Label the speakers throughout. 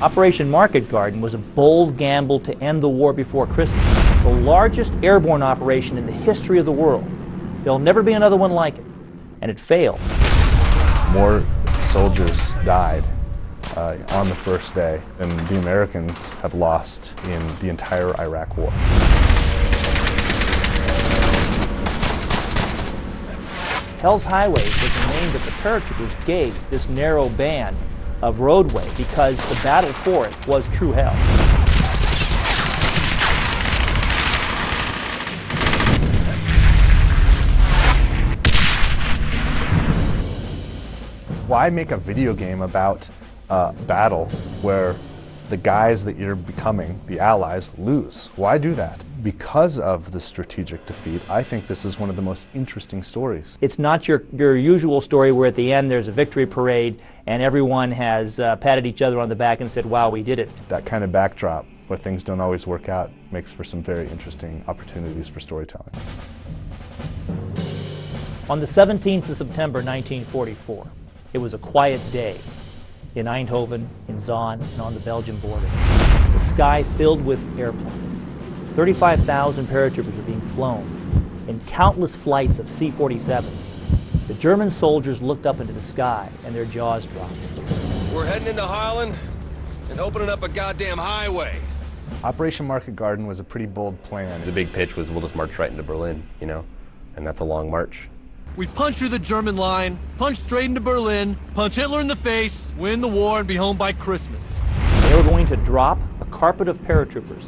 Speaker 1: Operation Market Garden was a bold gamble to end the war before Christmas, the largest airborne operation in the history of the world. There'll never be another one like it, and it failed.
Speaker 2: More soldiers died on the first day than the Americans have lost in the entire Iraq War.
Speaker 1: Hell's Highway was the name that the paratroopers gave this narrow band of roadway because the battle for it was true hell.
Speaker 2: Why make a video game about a battle where the guys that you're becoming, the Allies, lose? Why do that? Because of the strategic defeat, I think this is one of the most interesting stories.
Speaker 1: It's not your usual story where at the end there's a victory parade and everyone has patted each other on the back and said, wow, we did it.
Speaker 2: That kind of backdrop where things don't always work out makes for some very interesting opportunities for storytelling.
Speaker 1: On the 17th of September 1944, it was a quiet day in Eindhoven, in Zaan, and on the Belgian border. The sky filled with airplanes. 35,000 paratroopers were being flown in countless flights of C-47s. The German soldiers looked up into the sky and their jaws dropped.
Speaker 3: We're heading into Holland and opening up a goddamn highway.
Speaker 2: Operation Market Garden was a pretty bold plan.
Speaker 4: The big pitch was we'll just march right into Berlin, you know, and that's a long march.
Speaker 5: We punch through the German line, punch straight into Berlin, punch Hitler in the face, win the war, and be home by Christmas.
Speaker 1: They were going to drop a carpet of paratroopers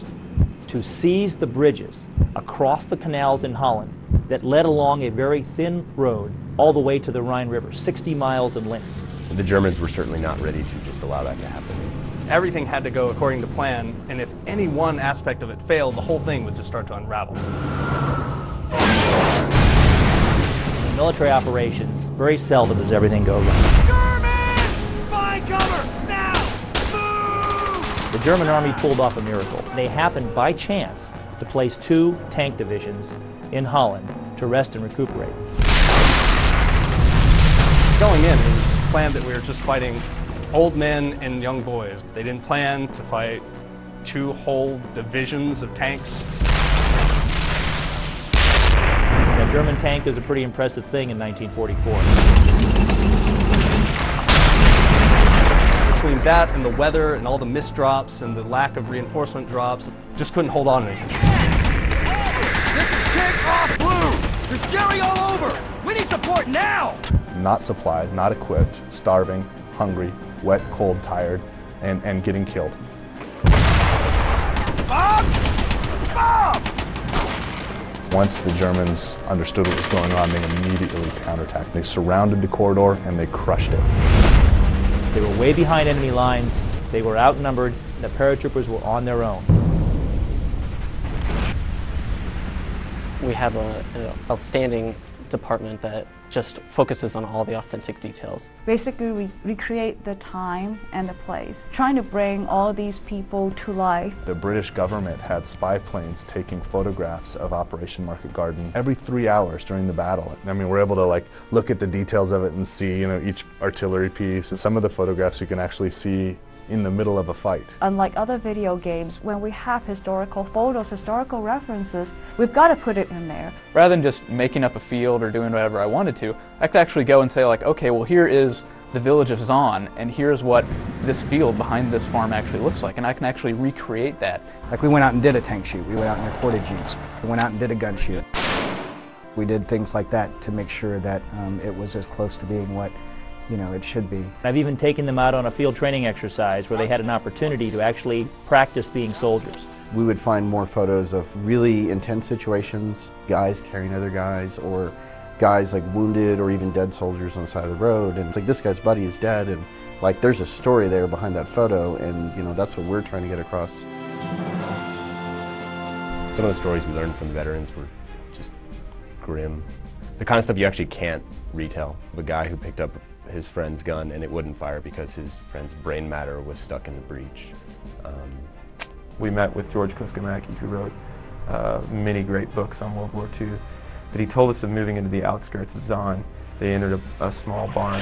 Speaker 1: to seize the bridges across the canals in Holland that led along a very thin road all the way to the Rhine River, 60 miles in length.
Speaker 4: The Germans were certainly not ready to just allow that to happen.
Speaker 6: Everything had to go according to plan, and if any one aspect of it failed, the whole thing would just start to unravel.
Speaker 1: In military operations, very seldom does everything go right.
Speaker 5: Germans! Find cover! Now! Move!
Speaker 1: The German army pulled off a miracle. They happened by chance to place 2 tank divisions in Holland to rest and recuperate.
Speaker 6: Going in, it was planned that we were just fighting old men and young boys. They didn't plan to fight 2 whole divisions of tanks.
Speaker 1: A German tank is a pretty impressive thing in 1944.
Speaker 6: Between that and the weather and all the mist drops and the lack of reinforcement drops, just couldn't hold on to anything.
Speaker 5: This is Kick Off Blue! There's Jerry all over! We need support now!
Speaker 2: Not supplied, not equipped, starving, hungry, wet, cold, tired, and getting killed.
Speaker 5: Bob! Bob!
Speaker 2: Once the Germans understood what was going on, they immediately counterattacked. They surrounded the corridor and they crushed it.
Speaker 1: They were way behind enemy lines, they were outnumbered, and the paratroopers were on their own.
Speaker 7: We have an outstanding department that just focuses on all the authentic details.
Speaker 8: Basically, we recreate the time and the place, trying to bring all these people to life.
Speaker 2: The British government had spy planes taking photographs of Operation Market Garden every 3 hours during the battle. I mean, we're able to look at the details of it and see, each artillery piece. And some of the photographs you can actually see in the middle of a fight.
Speaker 8: Unlike other video games, when we have historical photos, historical references, we've got to put it in there.
Speaker 9: Rather than just making up a field or doing whatever I wanted to, I could actually go and say okay, well here is the village of Zaan, and here's what this field behind this farm actually looks like, and I can actually recreate that.
Speaker 10: We went out and did a tank shoot, we went out and recorded jeeps, we went out and did a gun shoot. We did things like that to make sure that it was as close to being what it should be.
Speaker 1: I've even taken them out on a field training exercise where they had an opportunity to actually practice being soldiers.
Speaker 11: We would find more photos of really intense situations, guys carrying other guys, or guys wounded or even dead soldiers on the side of the road. And it's this guy's buddy is dead, and there's a story there behind that photo, and that's what we're trying to get across.
Speaker 4: Some of the stories we learned from the veterans were just grim. The kind of stuff you actually can't retell. The guy who picked up his friend's gun and it wouldn't fire because his friend's brain matter was stuck in the breech.
Speaker 12: We met with George Kuskamaki, who wrote many great books on World War II, but he told us of moving into the outskirts of Zaan. They entered a small barn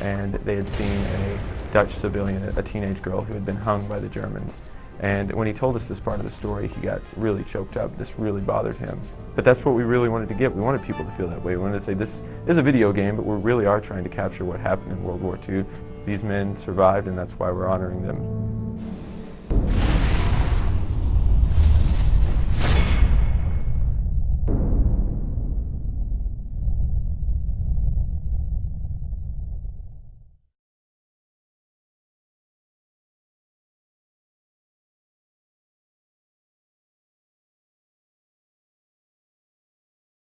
Speaker 12: and they had seen a Dutch civilian, a teenage girl who had been hung by the Germans. And when he told us this part of the story, he got really choked up. This really bothered him. But that's what we really wanted to get. We wanted people to feel that way. We wanted to say, this is a video game, but we really are trying to capture what happened in World War II. These men survived, and that's why we're honoring them.